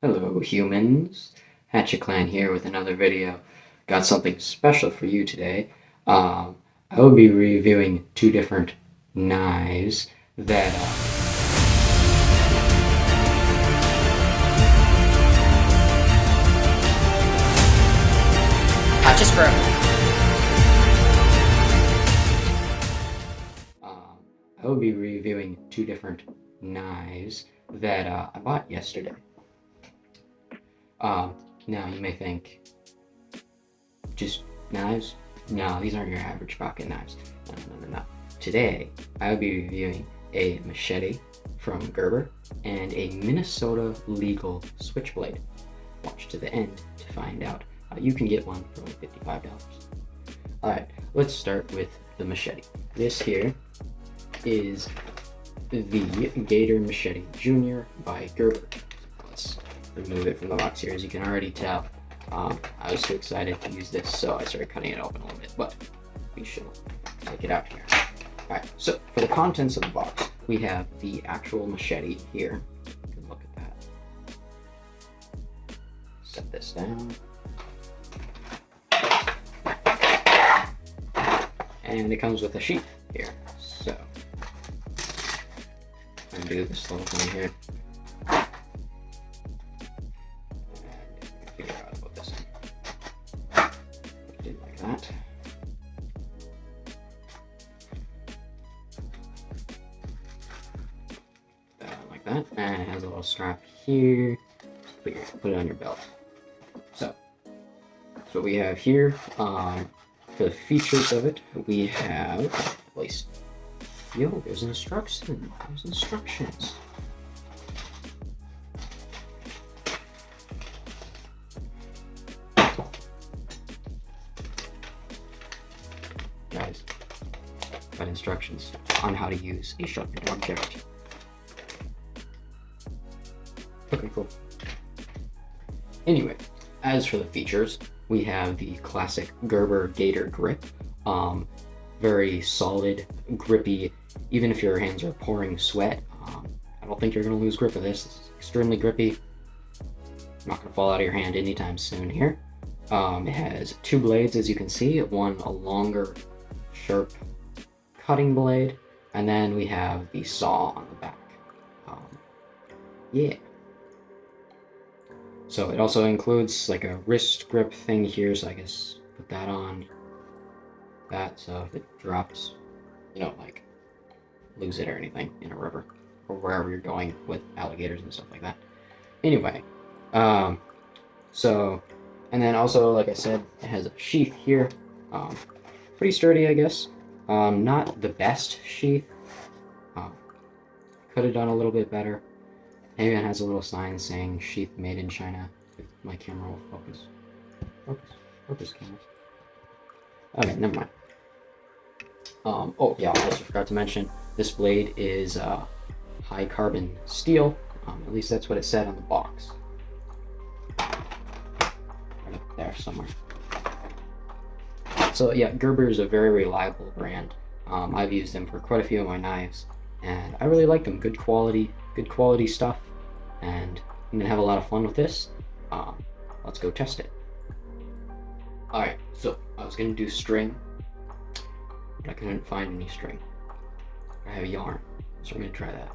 Hello humans, HatchetClan here with another video. Got something special for you today. I will be reviewing two different knives that Just for I will be reviewing two different knives that I bought yesterday. Now you may think, just knives? No, these aren't your average pocket knives. No. Today, I will be reviewing a machete from Gerber and a Minnesota legal switchblade. Watch to the end to find out how you can get one for like $55. Alright, let's start with the machete. This here is the Gerber Machete Jr. by Gerber. Let's remove it from the box here. As you can already tell, I was too excited to use this, so I started cutting it open a little bit, but we should take it out here. Alright, so for the contents of the box, we have the actual machete here. You can look at that. Set this down. And it comes with a sheath here. So, undo this little thing here. And figure out about this one. Put it in like that. Like that. And it has a little strap here. Put it on your belt. So, that's what we have here. For the features of it, we have, at least, there's instructions. There's instructions. Guys, got instructions on how to use a sharpened object. Okay, cool. Anyway, as for the features, we have the classic Gerber Gator grip. Very solid, grippy. Even if your hands are pouring sweat, I don't think you're going to lose grip of this. It's extremely grippy. Not going to fall out of your hand anytime soon here. It has two blades, as you can see. One a longer, sharp cutting blade, and then we have the saw on the back. Yeah. So it also includes like a wrist grip thing here, so I guess put that on that, so if it drops, you don't like lose it or anything in a river or wherever you're going with alligators and stuff like that. Anyway, so, and then also, like I said, it has a sheath here, pretty sturdy, I guess. Not the best sheath, could have done a little bit better. It even has a little sign saying sheath made in China. If my camera will focus. Focus camera. Okay, never mind. Oh yeah, I also forgot to mention, this blade is high carbon steel. At least that's what it said on the box. Right up there somewhere. So yeah, Gerber is a very reliable brand. I've used them for quite a few of my knives, and I really like them. Good quality stuff. And I'm gonna have a lot of fun with this. Let's go test it. Alright, so I was gonna do string, but I couldn't find any string. I have yarn, so I'm gonna try that.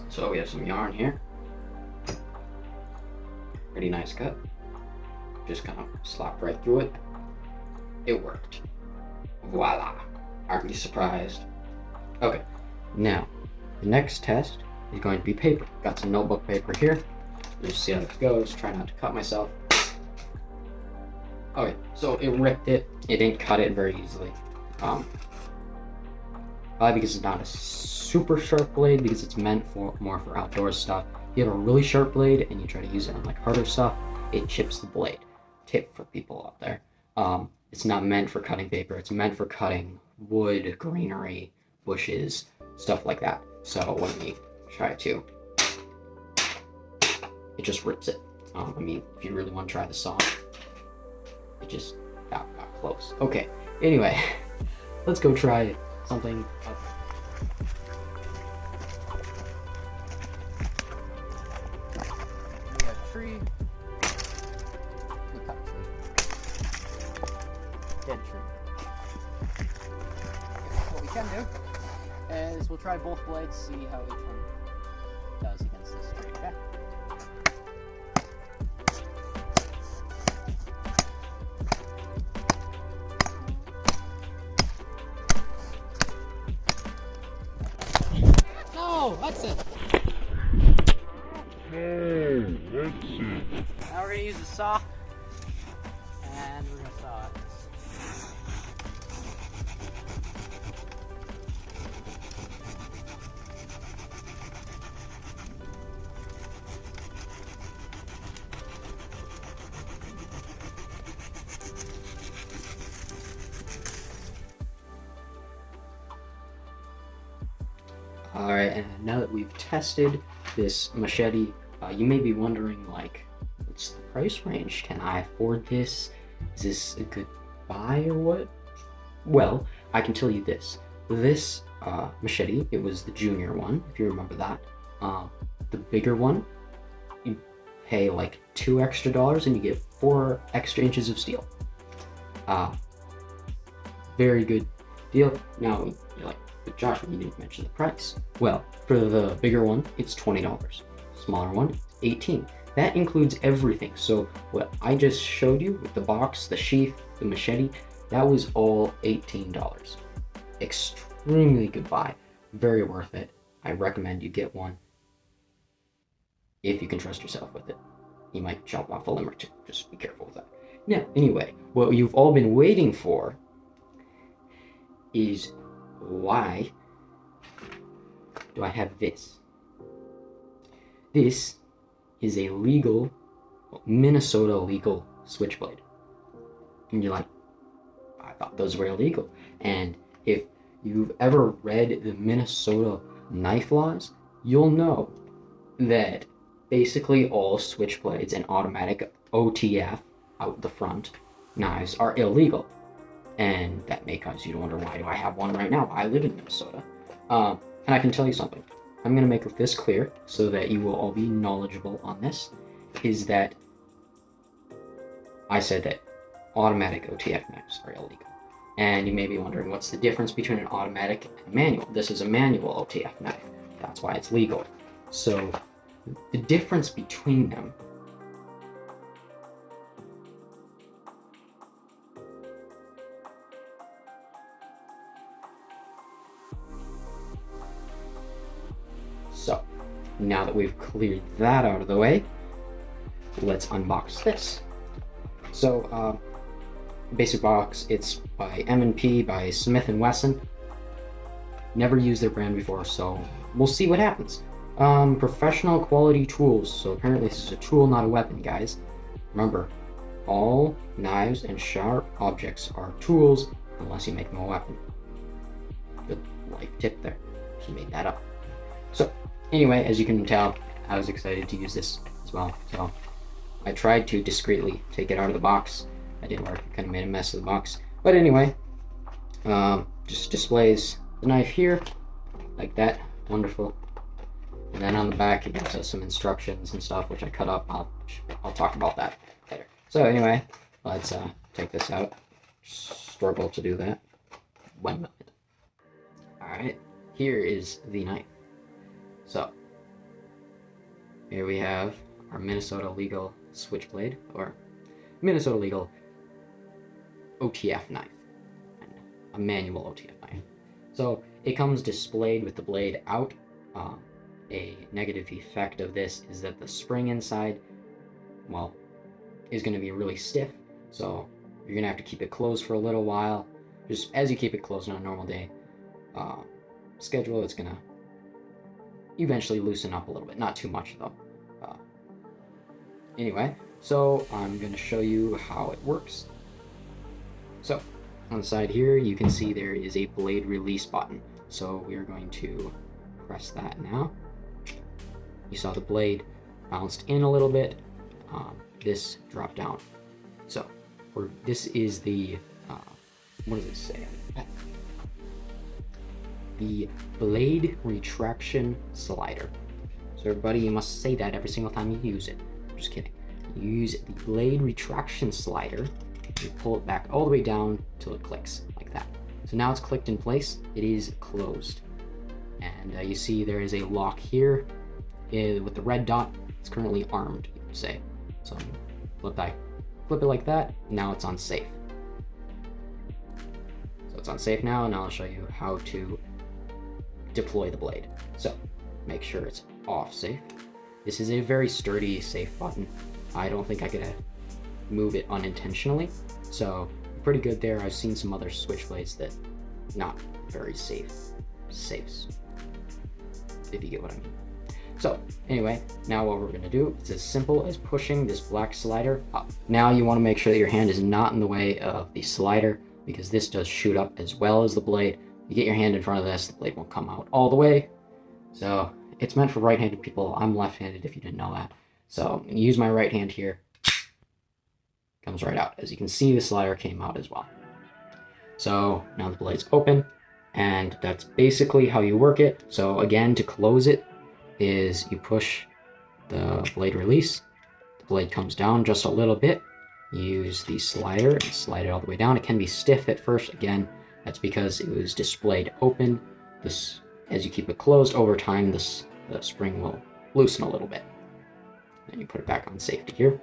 So we have some yarn here. Pretty nice cut. Just kind of slap right through it. It worked. Voila. Aren't you surprised? Okay, now the next test is going to be paper. Got some notebook paper here. Let's see how this goes. Try not to cut myself. Okay, so it ripped it. It didn't cut it very easily. Probably because it's not a super sharp blade, because it's meant for more for outdoor stuff. If you have a really sharp blade and you try to use it on like harder stuff, it chips the blade. Tip for people out there. It's not meant for cutting paper. It's meant for cutting wood, greenery, bushes, stuff like that. So when we try to, it just rips it. I mean, if you really want to try the saw, it just That got close. Okay, anyway, let's go try something else. We have tree. We cut tree. Dead tree. What we can do is we'll try both blades, see how each one does against this tree, okay? No, that's it. No, that's it. Now we're gonna use a saw, and we're gonna saw it. Alright, and now that we've tested this machete, you may be wondering, like, what's the price range? Can I afford this? Is this a good buy or what? Well, I can tell you this. This machete, it was the junior one, if you remember that. The bigger one, you pay like $2 extra and you get 4 extra inches of steel. Very good deal. Now, you're like, but Joshua, you didn't mention the price. Well, for the bigger one, it's $20. Smaller one, $18. That includes everything. So what I just showed you with the box, the sheath, the machete, that was all $18. Extremely good buy. Very worth it. I recommend you get one if you can trust yourself with it. You might chop off a limb or two. Just be careful with that. Now, anyway, what you've all been waiting for is why do I have this? This is a legal, Minnesota legal switchblade. And you're like, I thought those were illegal. And if you've ever read the Minnesota knife laws, you'll know that basically all switchblades and automatic OTF out the front knives are illegal. And that may cause you to wonder, why do I have one right now? I live in Minnesota. And I can tell you something. I'm going to make this clear so that you will all be knowledgeable on this, is that I said that automatic OTF knives are illegal. And you may be wondering, what's the difference between an automatic and a manual? This is a manual OTF knife. That's why it's legal. So the difference between them So, now that we've cleared that out of the way, let's unbox this. So, basic box, it's by M&P, by Smith & Wesson. Never used their brand before, so we'll see what happens. Professional quality tools. So apparently this is a tool, not a weapon, guys. Remember, all knives and sharp objects are tools unless you make them a weapon. Good life tip there. She made that up. So, anyway, as you can tell, I was excited to use this as well. So, I tried to discreetly take it out of the box. That didn't work. It kind of made a mess of the box. But anyway, just displays the knife here, like that. Wonderful. And then on the back, it gives us some instructions and stuff, which I cut up. I'll talk about that later. So anyway, let's take this out. Struggle to do that. 1 minute. Alright, here is the knife. So, here we have our Minnesota legal switchblade, or Minnesota legal OTF knife, and a manual OTF knife. So, it comes displayed with the blade out. A negative effect of this is that the spring inside, well, is going to be really stiff, so you're going to have to keep it closed for a little while. Just as you keep it closed on a normal day schedule, it's going to eventually loosen up a little bit. Not too much, though. Anyway, so I'm going to show you how it works. So, on the side here, you can see there is a blade release button. So we are going to press that now. You saw the blade bounced in a little bit. This dropped down. So or this is the, what does it say? The blade retraction slider. So everybody, you must say that every single time you use it. Just kidding. You use the blade retraction slider, you pull it back all the way down till it clicks, like that. So now it's clicked in place, it is closed. And you see there is a lock here with the red dot. It's currently armed, you would say. So flip it like that, now it's on safe. So it's on safe now, and now I'll show you how to deploy the blade. So make sure it's off safe. This is a very sturdy safe button. I don't think I could move it unintentionally, so pretty good there. I've seen some other Switchblades that not very safe safes, if you get what I mean. So anyway, now what we're gonna do is as simple as pushing this black slider up. Now you wanna make sure that your hand is not in the way of the slider, because this does shoot up as well as the blade. You get your hand in front of this, the blade won't come out all the way. So it's meant for right-handed people. I'm left-handed if you didn't know that. So use my right hand here. Comes right out. As you can see, the slider came out as well. So now the blade's open, and that's basically how you work it. So again, to close it is you push the blade release. The blade comes down just a little bit. You use the slider and slide it all the way down. It can be stiff at first. Again, that's because it was displayed open. This, as you keep it closed over time, the spring will loosen a little bit. Then you put it back on safety here.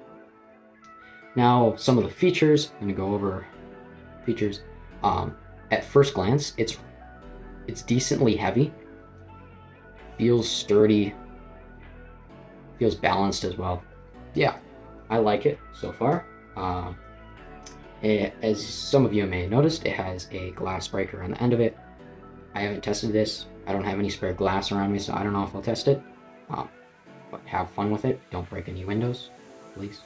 Now, some of the features, I'm gonna go over features. At first glance, it's decently heavy, feels sturdy, feels balanced as well. Yeah, I like it so far. As some of you may have noticed, it has a glass breaker on the end of it. I haven't tested this. I don't have any spare glass around me, so I don't know if I'll test it. But have fun with it. Don't break any windows, please.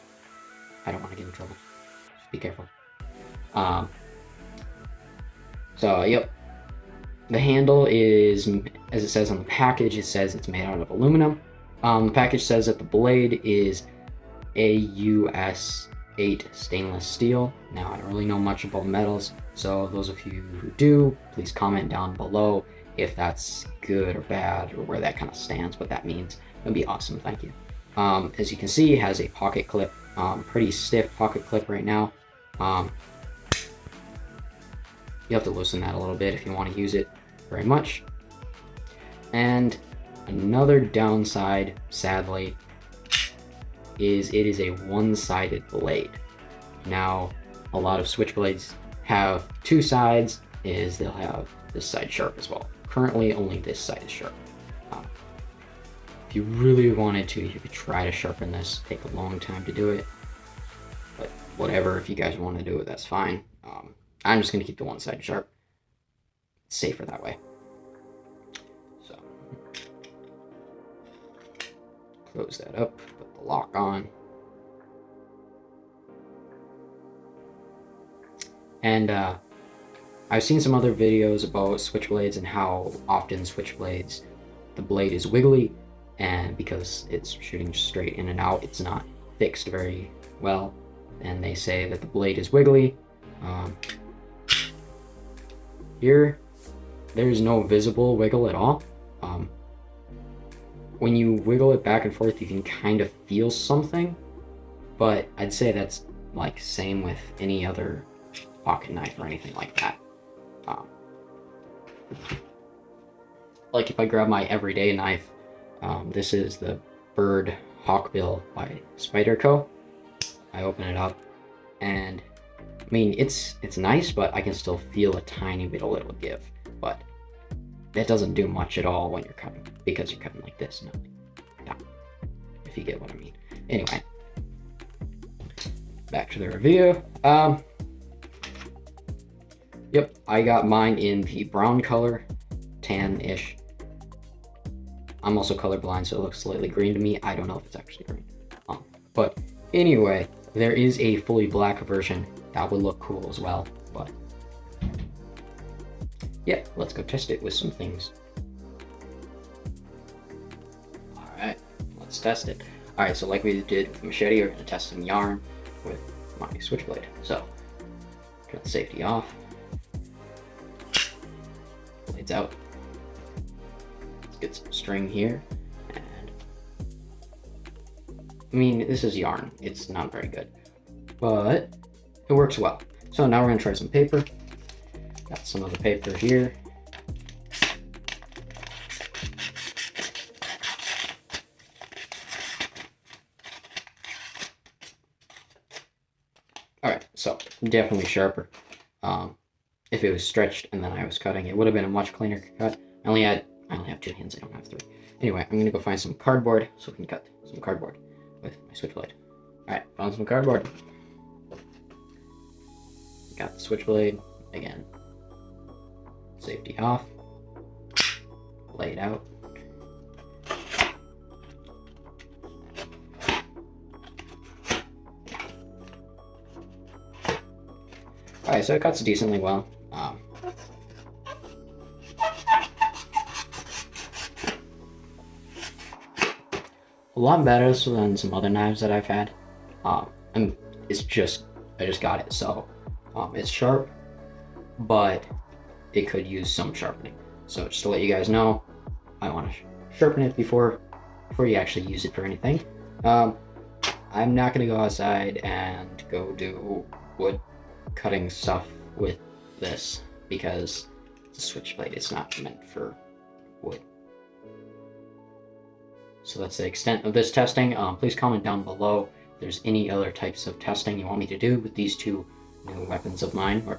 I don't want to get in trouble. Just be careful. So, yep. The handle is, as it says on the package, it says it's made out of aluminum. The package says that the blade is AUS 8 stainless steel. Now, I don't really know much about metals, so those of you who do, please comment down below if that's good or bad, or where that kind of stands, what that means. That'd be awesome, thank you. As you can see, it has a pocket clip, pretty stiff pocket clip right now. You have to loosen that a little bit if you want to use it very much. And another downside, sadly, is it is a one-sided blade. Now, a lot of Switchblades have two sides, they'll have this side sharp as well. Currently, only this side is sharp. If you really wanted to, you could try to sharpen this. Take a long time to do it, but whatever, if you guys want to do it, that's fine. I'm just going to keep the one side sharp. It's safer that way. So, close that up, put the lock on. And I've seen some other videos about Switchblades and how often Switchblades, the blade is wiggly, and because it's shooting straight in and out, it's not fixed very well. And they say that the blade is wiggly. Here, there's no visible wiggle at all. When you wiggle it back and forth, you can kind of feel something, but I'd say that's like same with any other pocket knife or anything like that. Like if I grab my everyday knife, this is the Bird Hawkbill by Spyderco. I open it up, and I mean, it's nice, but I can still feel a tiny bit, a little give. But that doesn't do much at all when you're cutting, because you're cutting like this. No, if you get what I mean. Anyway, back to the review. Yep, I got mine in the brown color, tan-ish. I'm also colorblind, so it looks slightly green to me. I don't know if it's actually green. But anyway, there is a fully black version. That would look cool as well, but yeah, let's go test it with some things. Alright, let's test it. Alright, so like we did with the machete, we're going to test some yarn with my switchblade. So, turn the safety off. Blades out. Let's get some string here. And I mean, this is yarn. It's not very good, but it works well. So now we're gonna try some paper. Got some of the paper here. Alright, so definitely sharper. If it was stretched and then I was cutting, it would have been a much cleaner cut. I only have 2 hands, I don't have 3. Anyway, I'm gonna go find some cardboard so we can cut some cardboard with my switchblade. Alright, found some cardboard. Got the switchblade, again, safety off, lay it out. Alright, so it cuts decently well. A lot better than some other knives that I've had. And I just got it, so it's sharp, but it could use some sharpening. So just to let you guys know, I want to sharpen it before you actually use it for anything. I'm not gonna go outside and go do wood cutting stuff with this because it's a switchblade. It's not meant for wood. So that's the extent of this testing. Please comment down below if there's any other types of testing you want me to do with these 2 new weapons of mine, or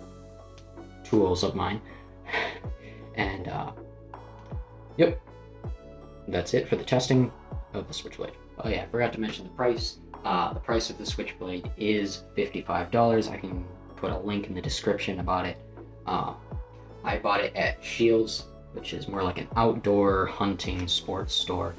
tools of mine. And yep, that's it for the testing of the switchblade. Oh yeah, I forgot to mention the price. The price of the switchblade is $55. I can put a link in the description about it. I bought it at Scheels, which is more like an outdoor hunting sports store.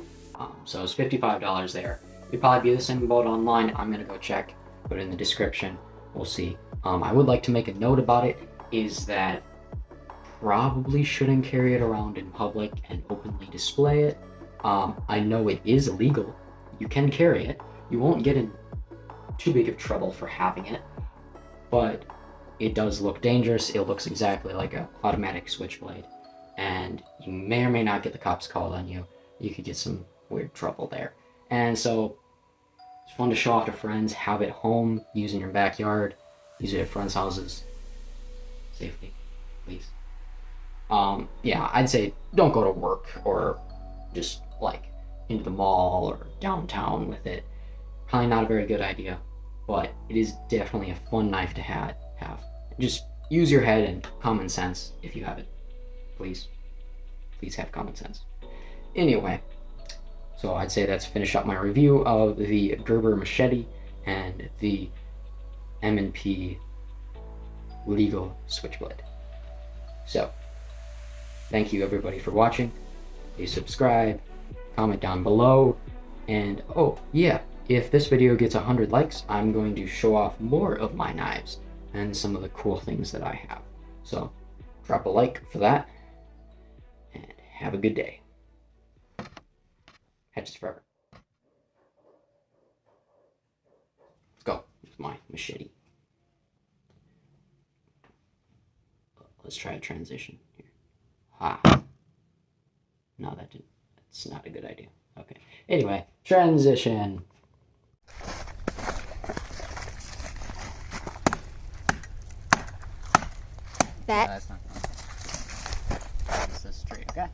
So it's $55 there. It'd probably be the same about online. I'm gonna go check, put it in the description. We'll see. I would like to make a note about it, is that probably shouldn't carry it around in public and openly display it. I know it is illegal. You can carry it. You won't get in too big of trouble for having it, but it does look dangerous. It looks exactly like an automatic switchblade, and you may or may not get the cops called on you. You could get some weird trouble there. And so it's fun to show off to friends, have it home, use in your backyard, use it at friends' houses safely, please. Yeah, I'd say don't go to work or just like into the mall or downtown with it. Probably not a very good idea, but it is definitely a fun knife to have. Just use your head and common sense if you have it. Please have common sense. Anyway, so I'd say that's finish up my review of the Gerber Machete and the M&P legal switchblade. So, thank you everybody for watching. Please subscribe, comment down below, and oh yeah, if this video gets 100 likes, I'm going to show off more of my knives and some of the cool things that I have. So, drop a like for that, and have a good day. Hatchets forever. Let's go with my machete. Let's try a transition here. Ha. No, that's not a good idea. Okay. Anyway, transition. That's not fun. This is straight, okay?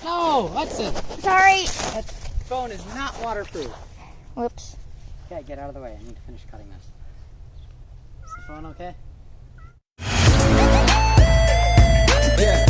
No, Hudson! Sorry! That phone is not waterproof. Whoops. Okay, get out of the way. I need to finish cutting this. Is the phone okay? Yeah.